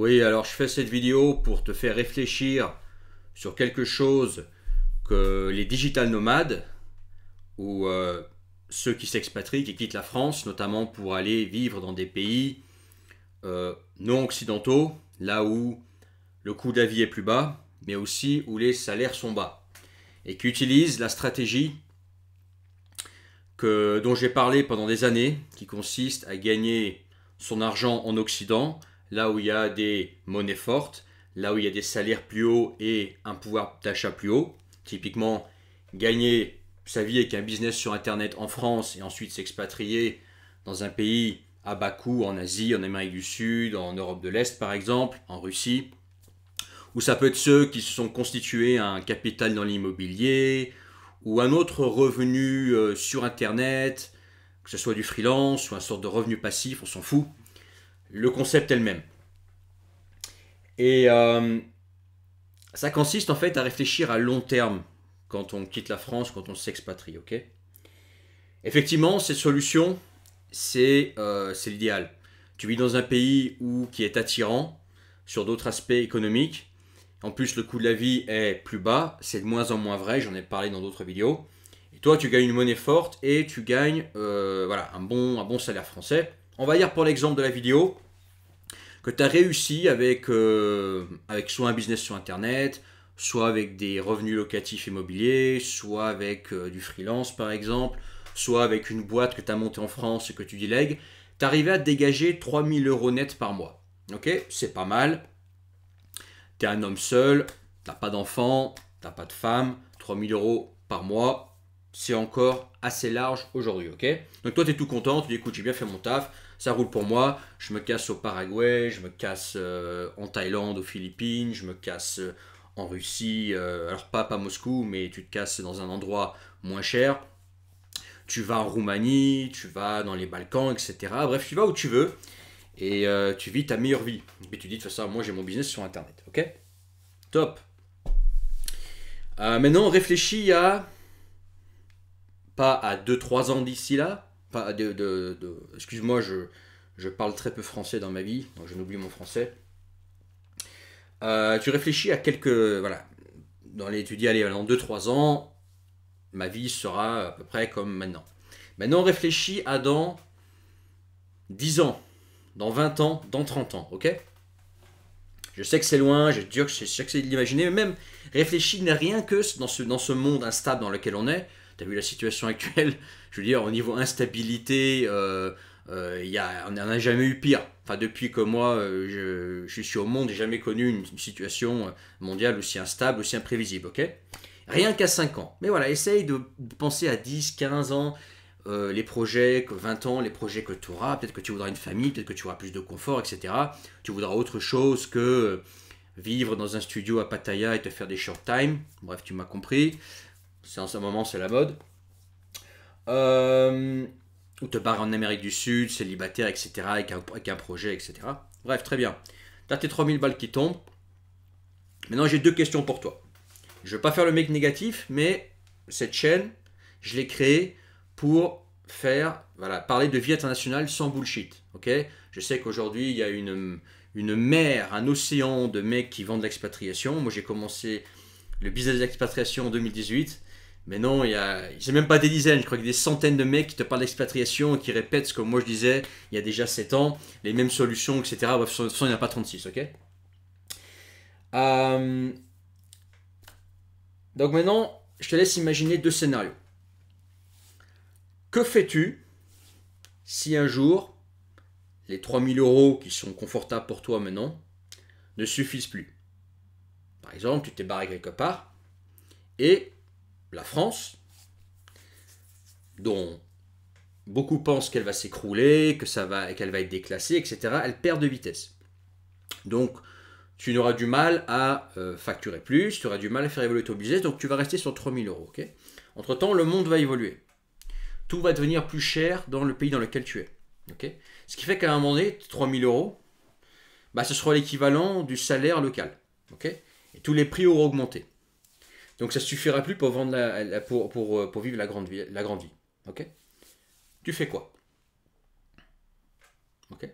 Oui, alors je fais cette vidéo pour te faire réfléchir sur quelque chose que les digital nomades ou ceux qui s'expatrient, qui quittent la France, notamment pour aller vivre dans des pays non occidentaux, là où le coût de la vie est plus bas, mais aussi où les salaires sont bas, et qui utilisent la stratégie dont j'ai parlé pendant des années, qui consiste à gagner son argent en Occident, là où il y a des monnaies fortes, là où il y a des salaires plus hauts et un pouvoir d'achat plus haut. Typiquement, gagner sa vie avec un business sur Internet en France et ensuite s'expatrier dans un pays à bas coût, en Asie, en Amérique du Sud, en Europe de l'Est par exemple, en Russie. Ou ça peut être ceux qui se sont constitués un capital dans l'immobilier, ou un autre revenu sur Internet, que ce soit du freelance ou un sorte de revenu passif, on s'en fout. Le concept est le même. Et ça consiste en fait à réfléchir à long terme quand on quitte la France, quand on s'expatrie, ok? Effectivement, cette solution, c'est l'idéal. Tu vis dans un pays qui est attirant sur d'autres aspects économiques. En plus, le coût de la vie est plus bas, c'est de moins en moins vrai, j'en ai parlé dans d'autres vidéos. Et toi, tu gagnes une monnaie forte et tu gagnes voilà, un bon salaire français. On va dire pour l'exemple de la vidéo que tu as réussi avec soit un business sur Internet, soit avec des revenus locatifs immobiliers, soit avec du freelance par exemple, soit avec une boîte que tu as montée en France et que tu délègues. Tu arrivé à te dégager 3000 euros net par mois. Ok, c'est pas mal. Tu es un homme seul, t'as pas d'enfant, t'as pas de femme, 3000 euros par mois, c'est encore assez large aujourd'hui, ok? Donc toi, tu es tout content, tu dis écoute, j'ai bien fait mon taf, ça roule pour moi, je me casse au Paraguay, je me casse en Thaïlande, aux Philippines, je me casse en Russie, alors pas Moscou, mais tu te casses dans un endroit moins cher, tu vas en Roumanie, tu vas dans les Balkans, etc. Bref, tu vas où tu veux et tu vis ta meilleure vie. Et tu dis de toute façon, moi j'ai mon business sur Internet, ok? Top. Maintenant, réfléchis pas à 2 3 ans d'ici là, pas à excuse-moi, je parle très peu français dans ma vie, donc je n'oublie mon français. Tu réfléchis à voilà, tu dis, allez, dans 2 3 ans, ma vie sera à peu près comme maintenant. Maintenant, réfléchis à dans 10 ans, dans 20 ans, dans 30 ans, ok? Je sais que c'est loin, je sais que c'est d'imaginer, mais même réfléchis rien que dans ce monde instable dans lequel on est. Tu as vu la situation actuelle, je veux dire, au niveau instabilité, on n'en a jamais eu pire. Enfin, depuis que moi je suis au monde, j'ai jamais connu une situation mondiale aussi instable, aussi imprévisible, ok? Rien qu'à 5 ans. Mais voilà, essaye de penser à 10 15 ans, les projets que 20 ans, les projets que tu auras, peut-être que tu voudras une famille, peut-être que tu auras plus de confort, etc. Tu voudras autre chose que vivre dans un studio à Pattaya et te faire des short time. Bref, tu m'as compris. C'est en ce moment, c'est la mode. Ou te barrer en Amérique du Sud, célibataire, etc. Avec un projet, etc. Bref, très bien. Tu as tes 3000 balles qui tombent. Maintenant, j'ai 2 questions pour toi. Je ne vais pas faire le mec négatif, mais cette chaîne, je l'ai créée pour parler de vie internationale sans bullshit. Ok? Je sais qu'aujourd'hui, il y a une mer, un océan de mecs qui vendent l'expatriation. Moi, j'ai commencé le business d'expatriation en 2018. Mais non, c'est même pas des dizaines, je crois qu'il y a des centaines de mecs qui te parlent d'expatriation et qui répètent ce que moi je disais il y a déjà 7 ans, les mêmes solutions, etc. Bref, de toute façon, il n'y en a pas 36, ok? Euh, donc maintenant, je te laisse imaginer 2 scénarios. Que fais-tu si un jour, les 3000 euros qui sont confortables pour toi maintenant ne suffisent plus? Par exemple, tu t'es barré quelque part et la France, dont beaucoup pensent qu'elle va s'écrouler, qu'elle va être déclassée, etc., elle perd de vitesse. Donc, tu auras du mal à facturer plus, tu auras du mal à faire évoluer ton business, donc tu vas rester sur 3000 euros. Okay. Entre-temps, le monde va évoluer. Tout va devenir plus cher dans le pays dans lequel tu es. Okay. Ce qui fait qu'à un moment donné, 3000 euros, ce sera l'équivalent du salaire local. Okay. Et tous les prix auront augmenté. Donc ça ne suffira plus pour, pour vivre la grande vie. Okay. Tu fais quoi? Ok.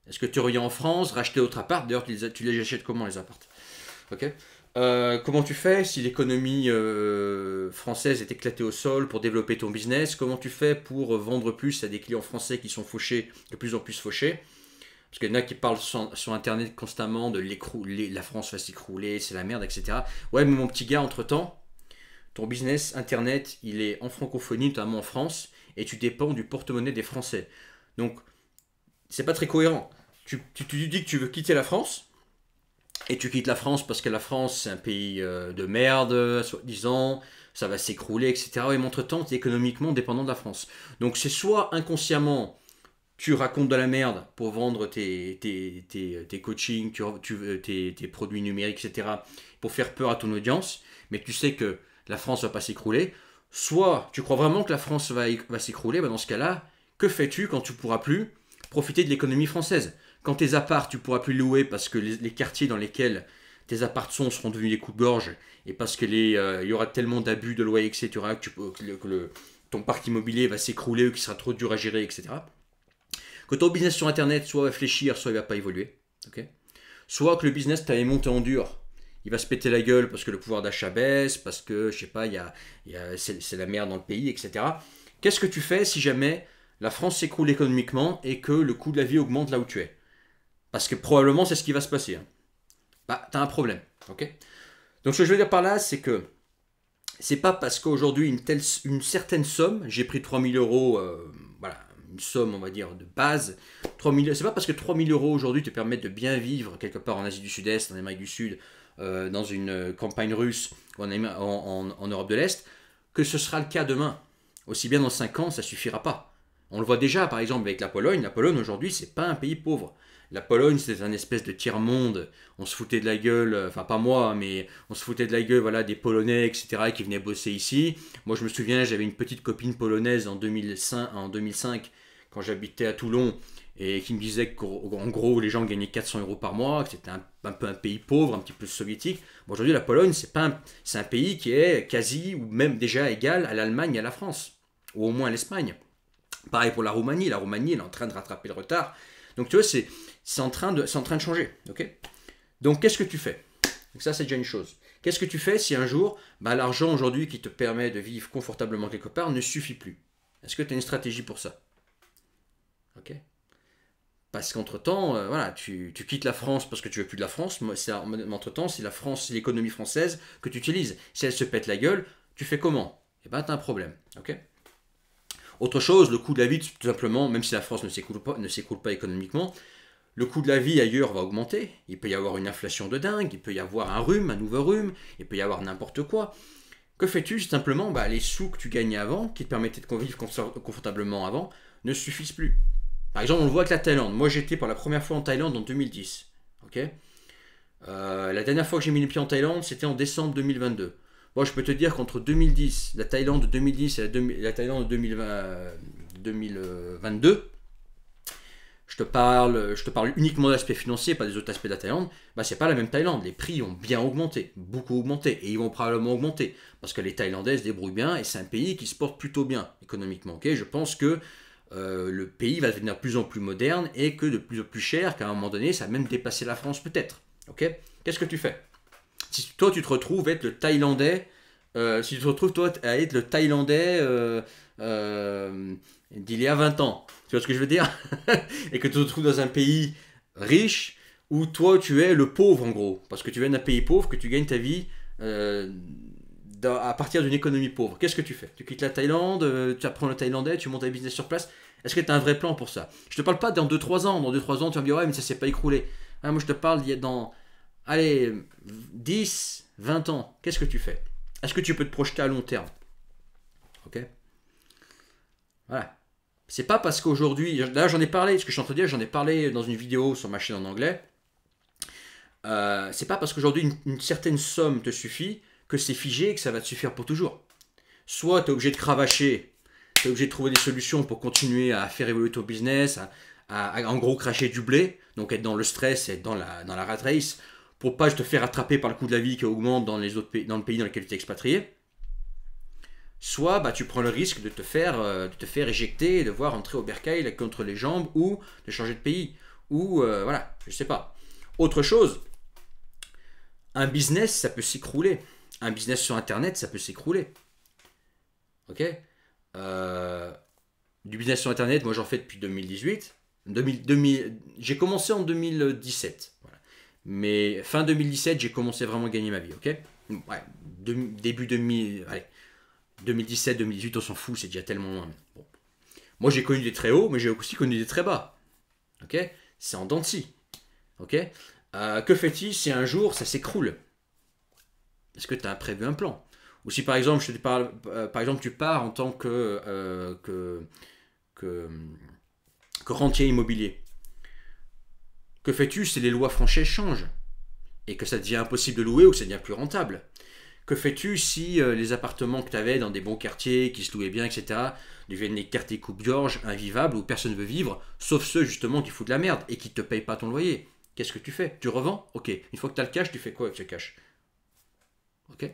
Est-ce que tu reviens en France, racheter d'autres apparts? D'ailleurs, tu les achètes comment les apparts? Ok. Comment tu fais si l'économie française est éclatée au sol pour développer ton business? Comment tu fais pour vendre plus à des clients français qui sont fauchés, de plus en plus fauchés? Parce qu'il y en a qui parlent sur Internet constamment de la France va s'écrouler, c'est la merde, etc. Ouais, mais mon petit gars, entre-temps, ton business Internet, il est en francophonie, notamment en France, et tu dépends du porte-monnaie des Français. Donc, c'est pas très cohérent. Tu dis que tu veux quitter la France, et tu quittes la France parce que la France, c'est un pays de merde, soi-disant, ça va s'écrouler, etc. Et entre-temps, tu es économiquement dépendant de la France. Donc, c'est soit inconsciemment tu racontes de la merde pour vendre tes coachings, tes produits numériques, etc., pour faire peur à ton audience, mais tu sais que la France va pas s'écrouler, soit tu crois vraiment que la France va s'écrouler, dans ce cas-là, que fais-tu quand tu pourras plus profiter de l'économie française? Quand tes apparts, tu pourras plus louer parce que les quartiers dans lesquels tes apparts seront devenus des coups-gorge, et parce que il y aura tellement d'abus de loyer, etc., ton parc immobilier va s'écrouler ou qu'il sera trop dur à gérer, etc., que ton business sur Internet soit va fléchir, soit il va pas évoluer. Okay, soit que le business t'avait monté en dur, il va se péter la gueule parce que le pouvoir d'achat baisse, parce que, je sais pas, c'est la merde dans le pays, etc. Qu'est-ce que tu fais si jamais la France s'écroule économiquement et que le coût de la vie augmente là où tu es? Parce que probablement c'est ce qui va se passer. Hein. Bah, t'as un problème. Okay, donc ce que je veux dire par là, c'est que c'est pas parce qu'aujourd'hui une certaine somme, j'ai pris 3000 euros, voilà, une somme, on va dire, de base. 3000, c'est pas parce que 3000 euros aujourd'hui te permettent de bien vivre quelque part en Asie du Sud-Est, en Amérique du Sud, dans une campagne russe ou en Europe de l'Est, que ce sera le cas demain. Aussi bien dans 5 ans, ça suffira pas. On le voit déjà, par exemple, avec la Pologne. La Pologne, aujourd'hui, c'est pas un pays pauvre. La Pologne, c'était un espèce de tiers-monde. On se foutait de la gueule, enfin pas moi, mais on se foutait de la gueule, voilà, des Polonais, etc., qui venaient bosser ici. Moi, je me souviens, j'avais une petite copine polonaise en 2005 quand j'habitais à Toulon, et qui me disait qu'en gros, les gens gagnaient 400 euros par mois, que c'était un peu un pays pauvre, un petit peu soviétique. Bon, aujourd'hui, la Pologne, c'est un pays qui est quasi, ou même déjà égal à l'Allemagne et à la France, ou au moins à l'Espagne. Pareil pour la Roumanie. La Roumanie, elle est en train de rattraper le retard. Donc, tu vois, c'est en train de changer. Okay, donc, qu'est-ce que tu fais? Donc, ça, c'est déjà une chose. Qu'est-ce que tu fais si un jour, l'argent aujourd'hui qui te permet de vivre confortablement quelque part ne suffit plus? Est-ce que tu as une stratégie pour ça? Ok. Parce qu'entre-temps, voilà, tu quittes la France parce que tu veux plus de la France, mais entre-temps, c'est la France, c'est l'économie française que tu utilises. Si elle se pète la gueule, tu fais comment? Eh ben, tu as un problème. Ok. Autre chose, le coût de la vie, tout simplement, même si la France ne s'écoule pas économiquement, le coût de la vie ailleurs va augmenter. Il peut y avoir une inflation de dingue, il peut y avoir un nouveau rhume, il peut y avoir n'importe quoi. Que fais-tu? Simplement, les sous que tu gagnais avant, qui te permettaient de vivre confortablement avant, ne suffisent plus. Par exemple, on le voit avec la Thaïlande. Moi, j'étais pour la première fois en Thaïlande en 2010. Okay, la dernière fois que j'ai mis les pieds en Thaïlande, c'était en décembre 2022. Bon, je peux te dire qu'entre 2010, la Thaïlande de 2010 et la Thaïlande de 2022, je te parle uniquement de l'aspect financier, pas des autres aspects de la Thaïlande, c'est pas la même Thaïlande. Les prix ont bien augmenté, beaucoup augmenté, et ils vont probablement augmenter, parce que les Thaïlandais se débrouillent bien, et c'est un pays qui se porte plutôt bien économiquement. Okay, je pense que le pays va devenir de plus en plus moderne, et que de plus en plus cher, qu'à un moment donné, ça va même dépasser la France peut-être. Okay, qu'est-ce que tu fais? Si toi tu te retrouves à être le Thaïlandais, si tu te retrouves toi à être le Thaïlandais d'il y a 20 ans, tu vois ce que je veux dire? Et que tu te retrouves dans un pays riche où toi tu es le pauvre en gros, parce que tu viens d'un pays pauvre, que tu gagnes ta vie à partir d'une économie pauvre. Qu'est-ce que tu fais? Tu quittes la Thaïlande, tu apprends le thaïlandais, tu montes un business sur place. Est-ce que tu as un vrai plan pour ça? Je te parle pas dans 2-3 ans. Dans 2-3 ans, tu vas me dire ouais mais ça s'est pas écroulé. Ah, moi je te parle dans 10, 20 ans. Qu'est-ce que tu fais? Est-ce que tu peux te projeter à long terme? Ok. Voilà. C'est pas parce qu'aujourd'hui, là j'en ai parlé, ce que je suis en train de dire, j'en ai parlé dans une vidéo sur ma chaîne en anglais. C'est pas parce qu'aujourd'hui une certaine somme te suffit que c'est figé et que ça va te suffire pour toujours. Soit tu es obligé de cravacher, tu es obligé de trouver des solutions pour continuer à faire évoluer ton business, à en gros cracher du blé, donc être dans le stress, être dans la rat race, pour pas te faire attraper par le coût de la vie qui augmente dans les autres pays, dans le pays dans lequel tu es expatrié. Soit tu prends le risque de te faire éjecter et de voir entrer au bercail contre les jambes, ou de changer de pays, ou voilà, je sais pas. Autre chose, un business, ça peut s'écrouler. Un business sur Internet, ça peut s'écrouler. Ok. Du business sur Internet, moi j'en fais depuis 2018. J'ai commencé en 2017. Voilà. Mais fin 2017, j'ai commencé vraiment à gagner ma vie. Ok. Ouais, début 2000, allez, 2017-2018, on s'en fout, c'est déjà tellement loin. Bon. Moi j'ai connu des très hauts, mais j'ai aussi connu des très bas. Ok. C'est en dents de scie. Ok. Que fais-tu si un jour ça s'écroule? Est-ce que tu as prévu un plan? Ou si par exemple, je te parle, par exemple, tu pars en tant que, que rentier immobilier. Que fais-tu si les lois françaises changent et que ça devient impossible de louer ou que ça devient plus rentable? Que fais-tu si les appartements que tu avais dans des bons quartiers, qui se louaient bien, etc., deviennent des quartiers coupe-gorge, invivables, où personne ne veut vivre, sauf ceux justement qui foutent de la merde et qui ne te payent pas ton loyer? Qu'est-ce que tu fais? Tu revends? Ok. Une fois que tu as le cash, tu fais quoi avec ce cash? Ok.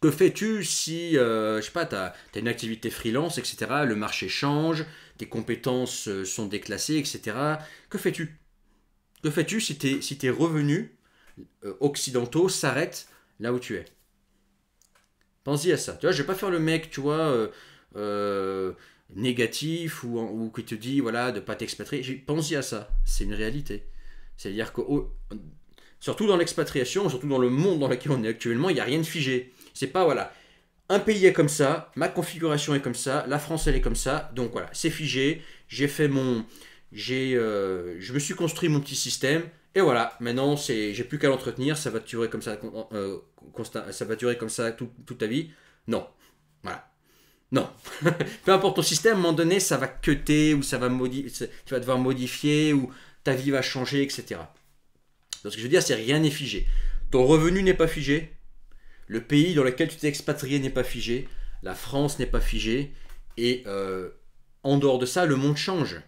Que fais-tu si, je sais pas, tu as une activité freelance, etc., le marché change, tes compétences sont déclassées, etc. Que fais-tu? Que fais-tu si tes revenus occidentaux s'arrêtent là où tu es? Pense-y à ça. Tu vois, je vais pas faire le mec, tu vois, négatif ou qui te dit, voilà, de pas t'expatrier. Pense-y à ça. C'est une réalité. C'est-à-dire que, surtout dans l'expatriation, surtout dans le monde dans lequel on est actuellement, il n'y a rien de figé. C'est pas, voilà, un pays est comme ça, ma configuration est comme ça, la France elle est comme ça, donc voilà, c'est figé, je me suis construit mon petit système, et voilà, maintenant j'ai plus qu'à l'entretenir, ça va durer comme ça, ça va durer comme ça toute ta vie. Non, voilà, non. Peu importe ton système, à un moment donné, ça va cutter, ou tu vas devoir modifier, ou ta vie va changer, etc. Donc ce que je veux dire, c'est rien n'est figé. Ton revenu n'est pas figé, le pays dans lequel tu t'es expatrié n'est pas figé, la France n'est pas figée, et en dehors de ça, le monde change.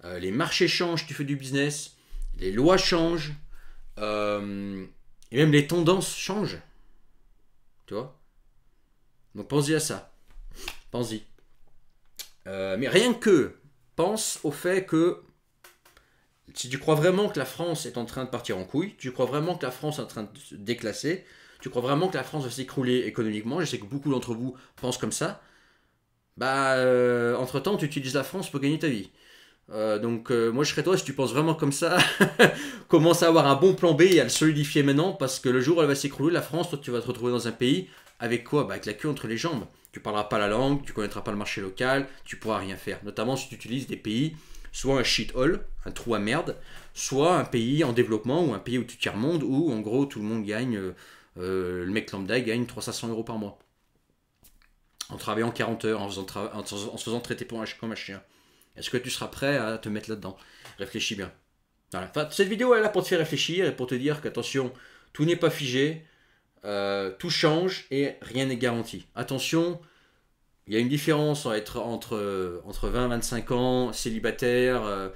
Les marchés changent, tu fais du business, les lois changent, et même les tendances changent. Tu vois? Donc pense-y à ça. Pense-y. Mais rien que, pense au fait que si tu crois vraiment que la France est en train de partir en couille, tu crois vraiment que la France est en train de se déclasser, tu crois vraiment que la France va s'écrouler économiquement, je sais que beaucoup d'entre vous pensent comme ça, bah entre-temps tu utilises la France pour gagner ta vie. Donc moi je serais toi si tu penses vraiment comme ça, commence à avoir un bon plan B et à le solidifier maintenant parce que le jour où elle va s'écrouler, la France, toi tu vas te retrouver dans un pays avec quoi? Bah, avec la queue entre les jambes. Tu parleras pas la langue, tu connaîtras pas le marché local, tu pourras rien faire. Notamment si tu utilises des pays, soit un shithole, un trou à merde, soit un pays en développement ou un pays où tu tiers-monde où en gros tout le monde gagne, le mec lambda gagne 300 euros par mois. En travaillant 40 heures, en se faisant traiter comme un chien. Est-ce que tu seras prêt à te mettre là-dedans? Réfléchis bien. Voilà. Enfin, cette vidéo elle est là pour te faire réfléchir et pour te dire qu'attention, tout n'est pas figé, tout change et rien n'est garanti. Attention, il y a une différence entre 20 et 25 ans, célibataire,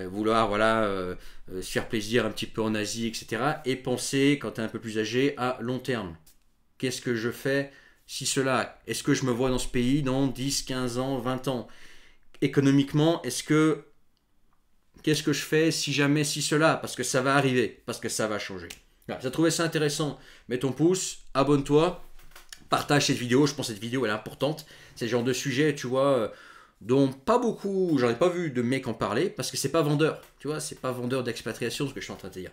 vouloir voilà, se faire plaisir un petit peu en Asie, etc. Et penser, quand tu es un peu plus âgé, à long terme. Qu'est-ce que je fais si cela? Est-ce que je me vois dans ce pays dans 10, 15 ans, 20 ans? Économiquement, qu'est-ce que je fais si jamais si cela? Parce que ça va arriver, parce que ça va changer. Voilà, si tu as trouvé ça intéressant, mets ton pouce, abonne-toi, partage cette vidéo, je pense que cette vidéo elle est importante. C'est le genre de sujet, tu vois, dont pas beaucoup, j'en ai pas vu de mecs en parler, parce que c'est pas vendeur, tu vois, c'est pas vendeur d'expatriation ce que je suis en train de te dire.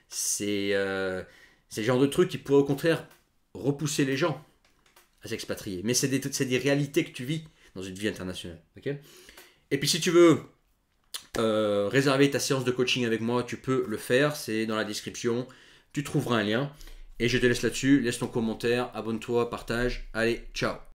C'est le genre de truc qui pourrait au contraire repousser les gens à s'expatrier. Mais c'est des réalités que tu vis dans une vie internationale. Okay, et puis si tu veux réserver ta séance de coaching avec moi, tu peux le faire, c'est dans la description, tu trouveras un lien. Et je te laisse là-dessus, laisse ton commentaire, abonne-toi, partage, allez, ciao.